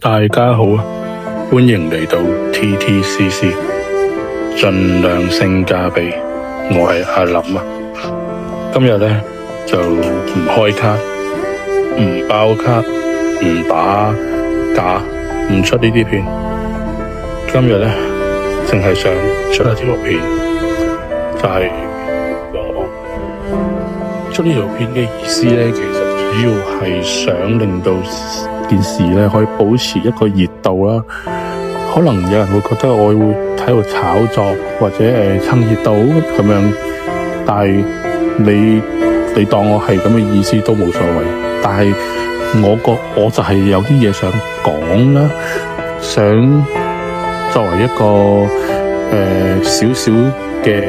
大家好啊，歡迎嚟到 TTCC 盡量性價比，我係阿林啊。今日咧就唔開卡，唔包卡，唔打假，唔出呢啲片。今日咧淨係想出一條片，就係我出呢條片嘅意思咧，其實主要係想令到件事咧可以保持一個熱度啦。可能有人會覺得我會喺度炒作或者蹭熱度咁樣，但係你當我係咁嘅意思都冇所謂。但係我就係有啲嘢想講啦，想作為一個少少嘅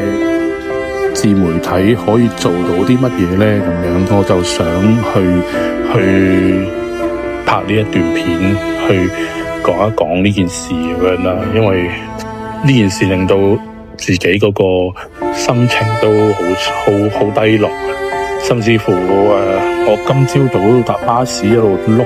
自媒體可以做到啲乜嘢咧？咁樣我就想去拍呢一段片，去講一講呢件事咁樣啦。因為呢件事令到自己嗰個心情都好低落，甚至乎我今朝早搭巴士一路碌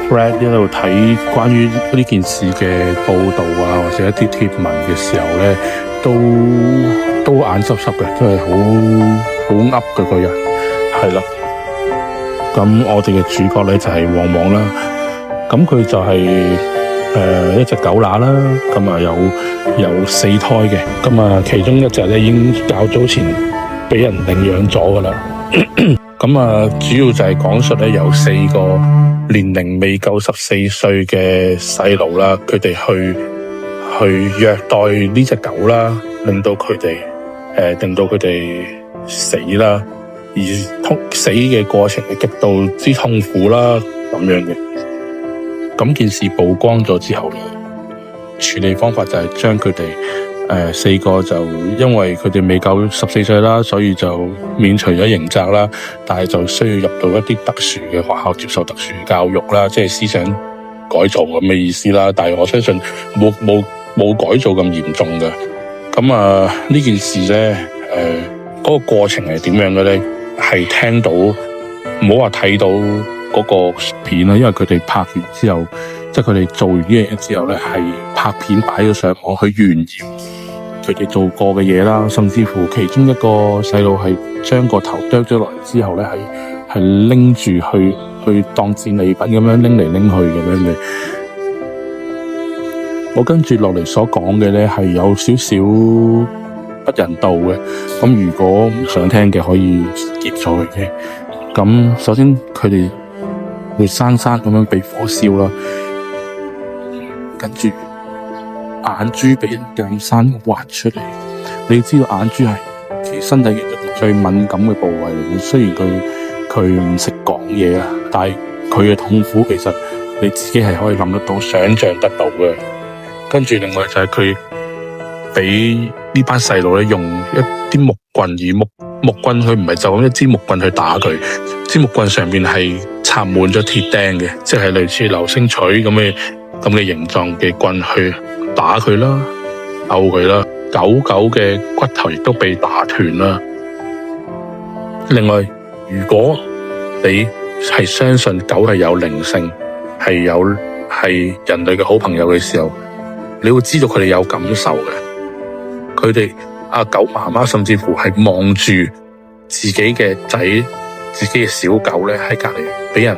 Thread 一路睇關於呢件事嘅報道啊，或者一啲貼文嘅時候咧，都眼濕濕嘅，都係好噏嘅個人，係啦。咁我哋嘅主角咧就係旺旺啦，咁佢就係一隻狗乸啦，咁啊有4胎嘅，咁啊其中一隻咧已經較早前俾人領養咗噶啦，咁啊主要就係講述咧有4個年齡未夠14歲嘅細路啦，佢哋去虐待呢隻狗啦，令到佢哋死啦。而死嘅過程係極度之痛苦啦，咁樣嘅。咁件事曝光咗之後，處理方法就係將佢哋4個就因為佢哋未夠14歲啦，所以就免除咗刑責啦，但係就需要入到一啲特殊嘅學校接受特殊教育啦，即係思想改造咁嘅意思啦。但係我相信冇改造咁嚴重嘅。咁呢件事咧，嗰個過程係點樣嘅咧？係聽到，唔好話睇到嗰個片啦，因為佢哋拍完之後，即係佢哋做完呢樣嘢之後咧，係拍片擺咗上網去炫耀佢哋做過嘅嘢啦，甚至乎其中一個細路係將個頭剁咗落嚟之後咧，係拎住去當戰利品咁樣拎嚟拎去咁樣嘅。我跟住落嚟所講嘅咧係有少少不人道嘅，咁如果唔想聽嘅可以截咗佢嘅。咁首先佢哋會生生咁樣被火燒啦，跟住眼珠俾人夾生挖出嚟。你知道眼珠係其身體最敏感嘅部位嚟嘅，雖然佢唔識講嘢啊，但係佢嘅痛苦其實你自己係可以諗得到、想象得到嘅。跟住另外就係佢俾呢班細路咧用一啲木棍，而木棍佢唔係就咁一支木棍去打佢，支木棍上邊係插滿咗鐵釘嘅，即係類似流星錘咁嘅形狀嘅棍去打佢啦、毆佢啦，狗嘅骨頭亦都被打斷啦。另外，如果你係相信狗係有靈性，係人類嘅好朋友嘅時候，你會知道佢哋有感受嘅。佢哋狗媽媽甚至乎係望住自己嘅仔、自己嘅小狗咧喺隔籬俾人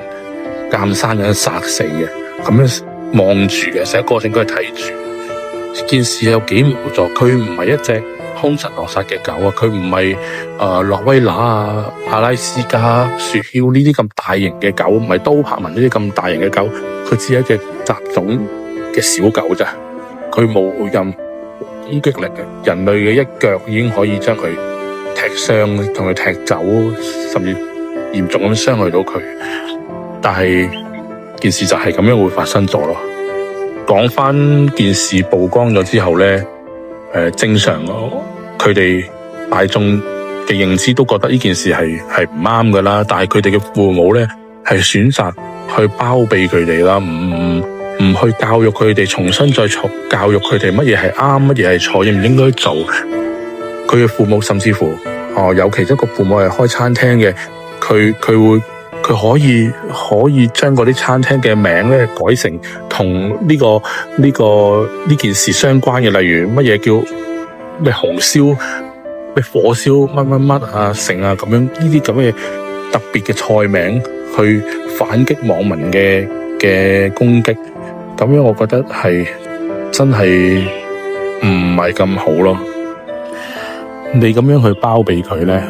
監生咁樣殺死嘅，咁樣望住嘅成個過程，佢係睇住件事有幾無助。佢唔係一隻兇神惡煞嘅狗啊，佢唔係洛威拿啊、阿拉斯加雪橇呢啲咁大型嘅狗，唔係刀柏文呢啲咁大型嘅狗，佢只係一隻雜種嘅小狗咋，佢冇任攻擊力嘅，人類嘅一腳已經可以將佢踢傷，同佢踢走，甚至嚴重咁傷害到佢。但係件事就係咁樣會發生咗咯。講翻件事曝光咗之後咧，正常佢哋大眾嘅認知都覺得呢件事係唔啱噶啦。但係佢哋嘅父母咧係選擇去包庇佢哋啦，唔去教育佢哋，重新再教育佢哋乜嘢係啱，乜嘢係錯，應唔應該做。佢嘅父母甚至乎有其中一個父母係開餐廳嘅，佢會佢可以將嗰啲餐廳嘅名咧改成同呢件事相關嘅，例如乜嘢叫咩紅燒、咩火燒乜乜乜啊、成啊咁樣，呢啲咁嘅特別嘅菜名去反擊網民嘅攻擊，咁樣我覺得係真係唔係咁好咯。你咁樣去包庇佢咧，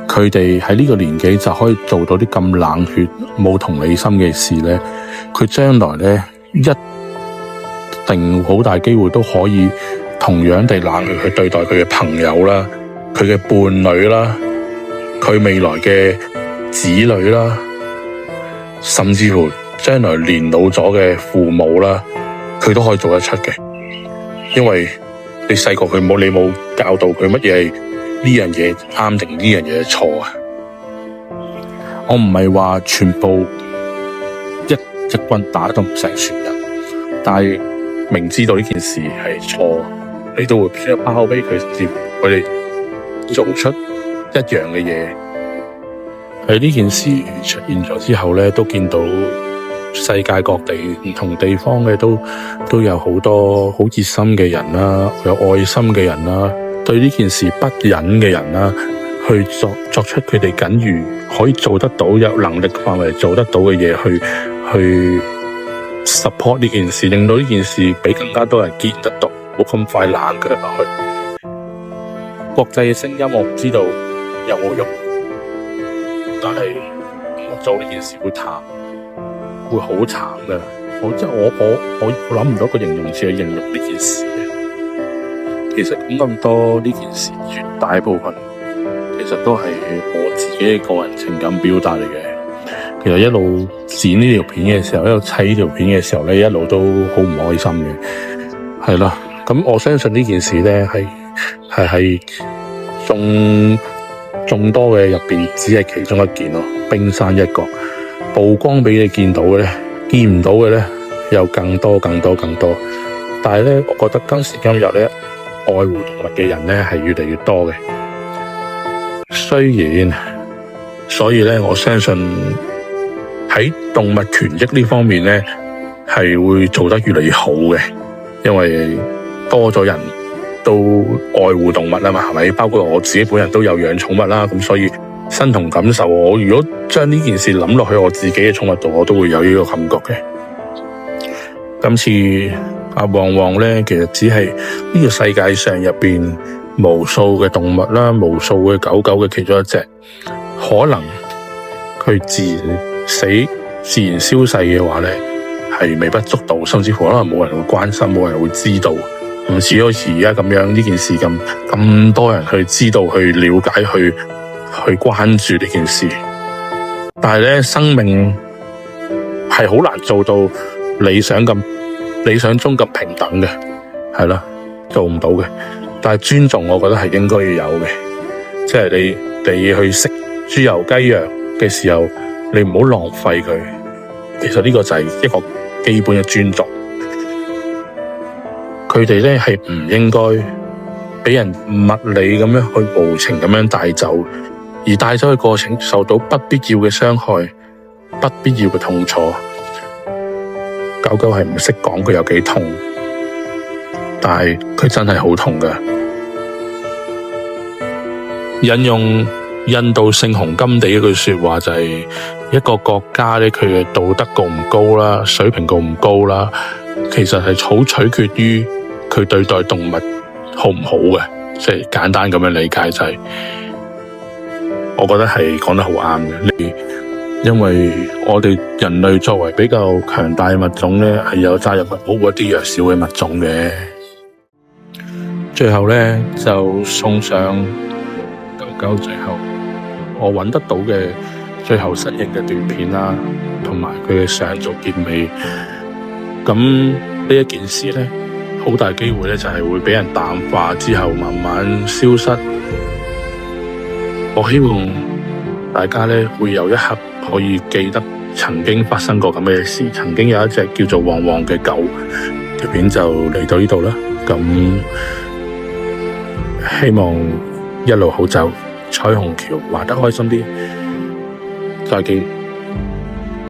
佢哋喺呢個年紀就可以做到啲咁冷血、冇同理心嘅事咧，佢將來咧一定好大機會都可以同樣地冷血去對待佢嘅朋友啦、佢嘅伴侶啦、佢未來嘅子女啦，甚至乎將來年老咗嘅父母啦，佢都可以做得出嘅。因為你細個你冇教導佢乜嘢係呢樣嘢啱定呢樣嘢係錯啊。我唔係話全部一棍打到唔成船人，但係明知道呢件事係錯，你都會先包庇佢，甚至佢哋做出一樣嘅嘢。喺呢件事出現咗之後咧，都見到世界各地唔同地方嘅都有好多好熱心嘅人啦，有愛心嘅人啦，對呢件事不忍嘅人啦，去作出佢哋僅餘可以做得到、有能力範圍做得到嘅嘢，去 support 呢件事，令到呢件事俾更加多人見得到，冇咁快冷卻落去。國際嘅聲音我唔知道有冇用，但係我做呢件事會好慘㗎。我諗唔到個形容詞去形容呢件事。其實咁多呢件事，絕大部分其實都係我自己嘅個人情感表達嚟嘅。其實一路剪呢條片嘅時候，一路砌呢條片嘅時候咧，一路都好唔開心嘅。係啦，咁我相信呢件事咧係眾多嘅入邊，只係其中一件咯，冰山一角。曝光俾你見到嘅咧，見唔到嘅咧有更多。但係咧，我覺得今時今日咧，愛護動物嘅人咧係越嚟越多嘅。所以咧，我相信喺動物權益呢方面咧係會做得越嚟越好嘅，因為多咗人都愛護動物啊嘛，係咪？包括我自己本人都有養寵物啦，咁所以身同感受。我如果將呢件事諗落去我自己嘅寵物度，我都會有呢個感覺嘅。今次阿旺旺咧，其實只係呢個世界上入邊無數嘅動物啦，無數嘅狗狗嘅其中一隻，可能佢自然消逝嘅話咧，係微不足道，甚至乎可能冇人會關心，冇人會知道，唔似好似而家咁樣呢件事咁多人去知道、去了解、去關注呢件事。但係咧，生命係好難做到理想中咁平等嘅，係啦，做唔到嘅。但係尊重，我覺得係應該要有嘅。即係你去食豬油雞羊嘅時候，你唔好浪費佢。其實呢個就係一個基本嘅尊重。佢哋咧係唔應該俾人物理咁樣去無情咁樣帶走，而帶走嘅過程受到不必要嘅傷害、不必要嘅痛楚。狗狗係唔識講佢有幾痛，但係佢真係好痛㗎。引用印度聖雄甘地一句說話，就係一個國家咧，佢嘅道德高唔高啦，水平高唔高啦，其實係好取決於佢對待動物好唔好嘅。即係簡單咁樣理解就係，我覺得係講得好啱嘅。因為我哋人類作為比較強大嘅物種咧，係有責任去保護一啲弱小嘅物種嘅。最後咧就送上狗狗最後我揾得到嘅最後身影嘅短片啦，同埋佢嘅相做結尾。咁呢一件事咧，好大機會咧就係會俾人淡化之後慢慢消失。我希望大家咧會有一刻可以記得曾經發生過咁嘅事，曾經有一隻叫做旺旺嘅狗。條片就嚟到呢度啦，咁希望一路好走，彩虹橋玩得開心啲，再見。